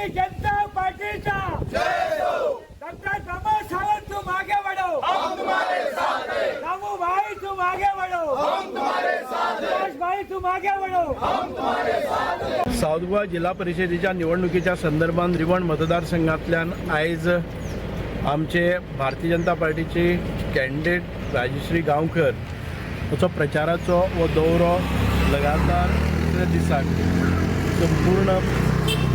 भारतीय जनता पार्टीचा डॉक्टर प्रमोद सावंत तू मागे बढ़ो, हम तुम्हारे साथ हैं। रामू भाई तू आगे बढ़ो, हम तुम्हारे साथ हैं। सुभाष भाई तू आगे बढ़ो, हम तुम्हारे साथ हैं। सावथ गोवा जिल्हा परिषदेच्या निवडणुकीच्या संदर्भात रिवण मतदारसंघातल्यान आयज आमचे भारतीय जनता पार्टीचे कॅन्डिडेट राजश्री गांवकर हाचो प्रचाराचो वो दौरो लगातार दुसऱ्या दिसाक संपूर्ण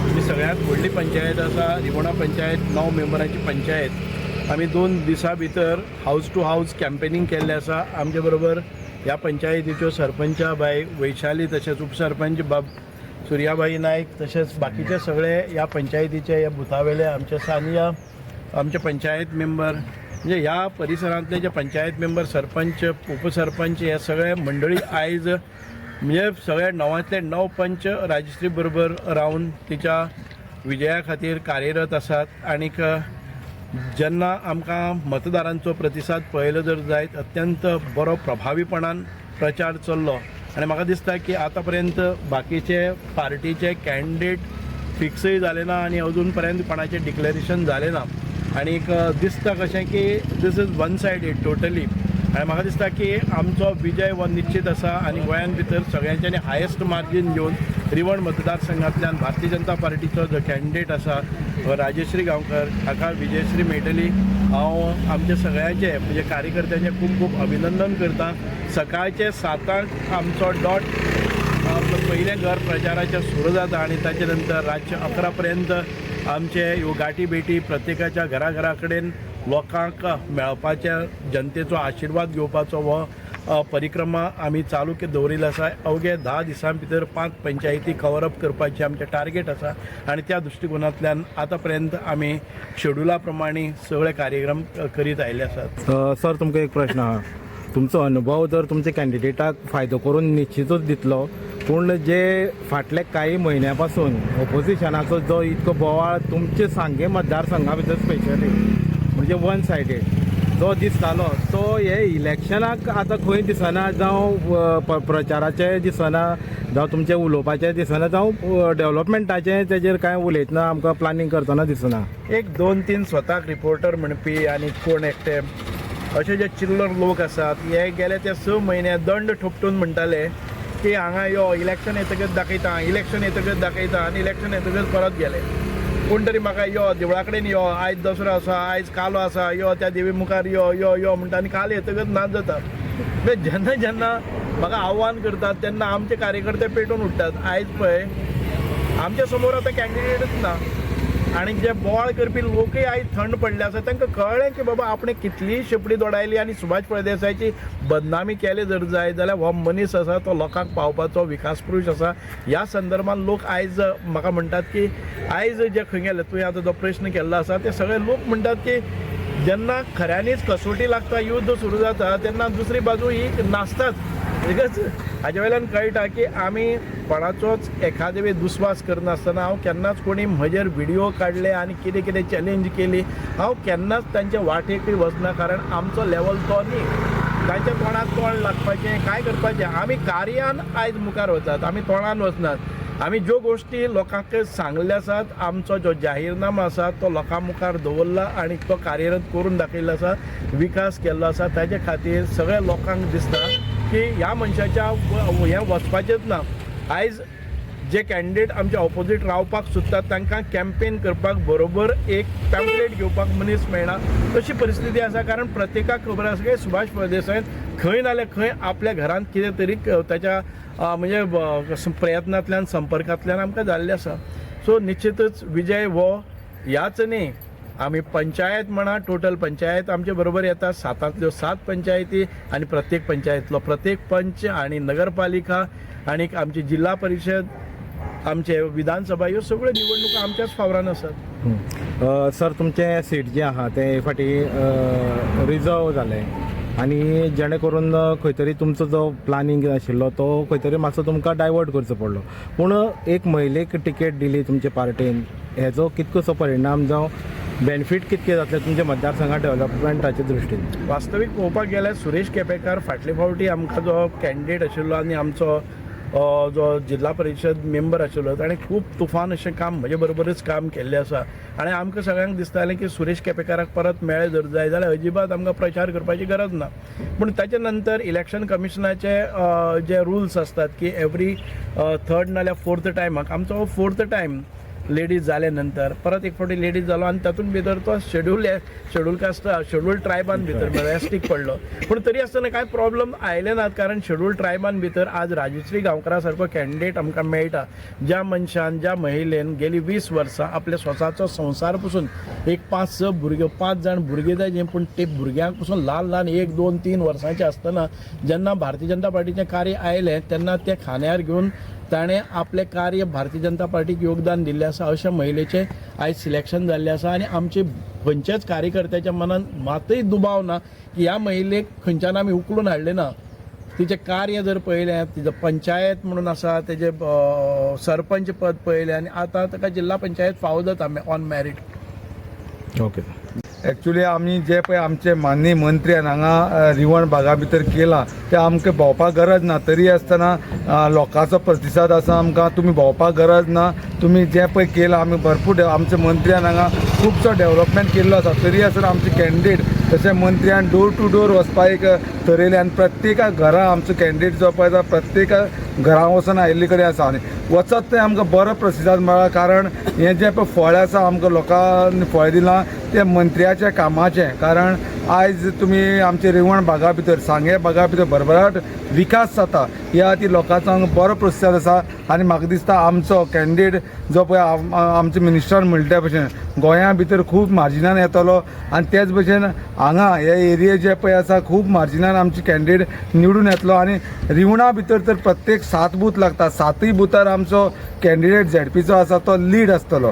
जी सगळ्यात व्हडली पंचायत आसा रिवणा पंचायत 9 मेंबरांची पंचायत आमी 2 दिसां भितर हाऊस टू हाऊस कॅम्पेनिंग केल्लें आसा। आमचे बरोबर ह्या पंचायतीच्यो सरपंच बाई वैशाली तशेंच उपसरपंच बाब सुर्याबाई नायक तशेंच बाकीचे सगळे ह्या पंचायतीचे ह्या बुथावेले आमचे स्थानीय आमचे पंचायत मेंबर म्हणजे ह्या परिसरांतले जे पंचायत मेंबर सरपंच उपसरपंच हे सगळे मंडळी आयज म्हणजे सगळे 9तले 9 पंच राजश्री बरोबर रावन तिच्या विजया खातीर कार्यरत आसात। आनीक जेन्ना आमकां मतदारांचो प्रतिसाद पळयलो जर जायत अत्यंत बरो प्रभावीपणान प्रचार चल्लो आनी म्हाका दिसता की आतां पर्यंत बाकीचे पार्टीचे कॅन्डिडेट फिक्सय जाले ना आनी अजून पर्यंत कोणाचें डिक्लेरेशन जालें ना आनीक दिसता कशें की this is one sided totally आनी म्हाका दिसता की आमचो विजय हो निश्चित आसा आनी गोंयान भितर सगळ्यांच्यांनी हायेस्ट मार्जीन घेवन रिवण मतदारसंघांतल्यान भारतीय जनता पार्टीचो जो कॅन्डिडेट आसा राजश्री गांवकर हाका विजयश्री मेळटली। हांव आमचे सगळ्यांचे म्हणजे कार्यकर्त्यांचे खूब खूब अभिनंदन करता। सकाळचे 7:00 आमचो डॉट पयलें घर प्रचाराचें सुरू जाता आनी ताचे नंतर रातचे 11 पर्यंत आमचे ह्यो गाठी भेटी प्रत्येकाच्या घरा कडेन लोकांक मेळपाच्या जनतेचो आशिर्वाद घेवपाचो हो परिक्रमा आमी चालू दवरिल्लो आसा। अवघे 10 दिसां भितर 5 पंचायती कवरअप करपाचें आमचें टार्गेट आसा आनी त्या दृश्टिकोनांतल्यान आतां पर्यंत आमी शेड्युला प्रमाणे सगळे कार्यक्रम करीत आयिल्ले आसात। सर तुमकां एक प्रश्न आहा, तुमचो अनुभव जर तुमच्या कॅन्डिडेटाक फायदो करून निश्चितूच दितलो, पूण जे फाटले काही महिन्यापासून ऑपोजिशनाचो जो इतको बोवाळ तुमचे सांगे मतदारसंघा भितर स्पेशली म्हणजे वन सायडेड जो दिसतालो तो हे इलेक्शनाक आतां खंय दिसना, जावं प्रचाराचें दिसना, जावं तुमचें उलोवपाचें दिसना, जावं डेव्हलपमेंटाचें तेजेर कांय उलयतना आमकां प्लॅनिंग करतना दिसना। एक 2-3 स्वताक रिपोर्टर म्हणपी आनी कोण एकटे अशे जे चिल्लर लोक आसात हे गेले ते 6 म्हयने दंड ठोपटून म्हणटाले की हांगा यो इलेक्शन येतकच दाखयता, इलेक्शन येतकच दाखयता आनी इलेक्शन येतकच परत गेले। कोण तरी म्हाका यो देवळा कडेन यो, आयज दसरो आसा, आयज कालो आसा, यो त्या देवी मुखार यो यो यो म्हणटा आनी काल येतकच नाच जाता। जेन्ना जेन्ना म्हाका आव्हान करतात तेन्ना आमचे कार्यकर्ते पेटून उठतात। आयज पळय आमच्या समोर आतां कॅन्डिडेटच ना आनी जे बोवाळ करपी लोकय आयज थंड पडले आसा तांकां कळ्ळें की बाबा आपणे कितलीय शेपडी दोडायली आनी सुभाष फळदेसायची बदनामी केली जर जाय जाल्यार हो मनीस आसा तो लोकांक पावपाचो विकास पुरूश आसा। ह्या संदर्भात लोक आयज म्हाका म्हणटात की आयज जे खंय गेले तुवें आतां जो प्रश्न केल्लो आसा ते सगळे लोक म्हणटात की जेन्ना खऱ्यांनीच कसोटी लागता, युद्ध सुरू जाता तेन्ना दुसरी बाजू ही नाचतात। बिकॉज हाजे वयल्यान कळटा की आमी कोणाचोच एखादे वेळी दुस्वास करनासतना हांव केन्नाच कोणी म्हजेर व्हिडिओ काडले आनी कितें कितें चॅलेंज केली हांव केन्नाच तांच्या वाटेकूय वचना, कारण आमचो लेवल तो न्ही तांच्या तोंडाक तोंड लागपाचें काय करपाचें। आमी कार्यान आयज मुखार वतात, आमी तोंडान वचनात। आमी ज्यो गोश्टी लोकांक सांगल्यो आसात, आमचो जो जाहीरनामा आसा तो लोकां मुखार दवरला आनी तो कार्यरत करून दाखयल्लो आसा, विकास केल्लो आसा। ताचे खातीर सगळ्या लोकांक दिसता की ह्या मनशाच्या हें वचपाचेंच ना। आयज जे कॅन्डिडेट आमच्या ऑपोजीट रावपाक सोदतात तांकां कॅम्पेन करपाक बरोबर एक पॅम्पलेट घेवपाक मनीस मेळना तशी परिस्थिती आसा, कारण प्रत्येकाक खबर आसा की सुभाष फळदेसायन खंय नाल्यार खंय आपल्या घरांत कितें तरी ताच्या म्हणजे प्रयत्नांतल्यान संपर्कांतल्यान आमकां जाल्लें आसा। सो निश्चितच विजय हो ह्याच न्ही, आमी पंचायत म्हणा टोटल पंचायत आमचे बरोबर येता 7तल्यो 7 पंचायती आनी प्रत्येक पंचायतलो प्रत्येक पंच आनी नगरपालिका आनी आमची जिल्हा परिषद आमचे विधानसभा ह्यो सगळ्यो निवडणुका आमच्याच फावरान आसात। सर तुमचे सीट जे आहा ते फाटी रिजर्व जाले आनी जेणे करून खंय तरी तुमचो जो प्लॅनिंग आशिल्लो तो खंय तरी मातसो तुमकां डायवर्ट करचो पडलो, पूण एक महिलेक टिकेट दिली तुमचे पार्टीन, हेजो कितकोसो परिणाम जावं बेनिफीट कितके जातले तुमच्या मतदारसंघा डेव्हलपमेंटाच्या दृश्टीन? वास्तवीक पळोवपाक गेल्यार सुरेश केपेकार फाटले फावटी आमकां जो कॅन्डिडेट आशिल्लो आनी आमचो जो जिल्हा परिशद मेंबर आशिल्लो ताणें खूब तुफान अशें काम म्हजे बरोबरच काम केल्लें आसा आनी आमकां सगळ्यांक दिसतालें की सुरेश केपेकाराक परत मेळ्ळें जर जाय जाल्यार अजिबात आमकां प्रचार करपाची गरज ना पूण ताचे नंतर इलेक्शन कमिशनाचे जे रुल्स आसतात की एवरी थर्ड नाल्यार फोर्थ टायमाक आमचो हो फोर्थ टायम लेडीज जाले नंतर परत एक फावटी लेडीज जालो आनी तातूंत भितर तो शेड्यूल कास्ट शेड्यूल ट्रायबान भितर एसटीक पडलो पूण तरी आसतना कांय प्रॉब्लम आयले नात कारण शेड्यूल ट्रायबान भितर आज राजश्री गांवकारा सारको कॅन्डिडेट आमकां मेळटा ज्या मनशान ज्या महिलेन गेली 20 वर्सां आपल्या स्वताचो संवसार पसून एक 5-6 भुरगे 5 जाण भुरगे जाय पूण ते भुरग्यांक पसून ल्हान 1, 2, 3 वर्सांचे आसतना जेन्ना भारतीय जनता पार्टीचें कार्य आयलें तेन्ना ते खांद्यार घेवन ताणें आपलें कार्य भारतीय जनता पार्टीक योगदान दिल्लें आसा अशा महिलेचें आयज सिलेक्शन जाल्लें आसा आनी आमचे खंयच्याच कार्यकर्त्याच्या मनान मातूय दुबाव ना की ह्या महिलेक खंयच्यान आमी उखलून हाडलें ना तिचें कार्य जर पळयलें तिचो पंचायत म्हणून आसा तेजें सरपंच पद पळयलें आनी आतां ताका जिल्हा पंचायत फावो जाता ऑन मेरीट ओके एक्चुली आमी जे पळय आमचे माननीय मंत्र्यान हांगा रिवण भागा भितर केलां ते आमकां भोंवपाक गरज ना तरी आसतना लोकांचो प्रतिसाद आसा आमकां तुमी भोंवपाक गरज ना तुमी जें पळय केलां आमी भरपूर आमच्या मंत्र्यान हांगा खुबसो डेव्हलपमेंट केल्लो आसा तरी आसतना आमचे कॅन्डिडेट तशें मंत्र्यान डोर टू डोर वचपाक एक थरयलें आनी प्रत्येका घरा आमचो कॅन्डिडेट जो पळय प्रत्येका घरा वचून आयिल्ले कडेन आसा आनी वचत थंय आमकां बरो प्रतिसाद मेळ्ळा कारण हें जें पळय फळ आसा आमकां लोकांनी फळ दिलां तें मंत्र्याच्या कामाचें कारण आयज तुमी आमचे रिवण भागा भितर सांगे भागा भितर भरभराट विकास जाता ह्या खातीर लोकांचो हांगा बरो प्रतिसाद आसा आनी म्हाका दिसता आमचो कॅन्डिडेट जो पळय आमचे मिनिस्टर म्हणटा त्या भशेन गोंया भितर खूब मार्जिनान येतलो आनी तेच भशेन हांगा हे एरिये जे पळय आसा खूब मार्जिनान आमचे कॅन्डिडेट निवडून येतलो आनी रिवणा भितर तर प्रत्येक 7 बूथ लागता 7य बुथार आमचो कॅन्डिडेट झेडपीचो आसा तो लीड आसतलो.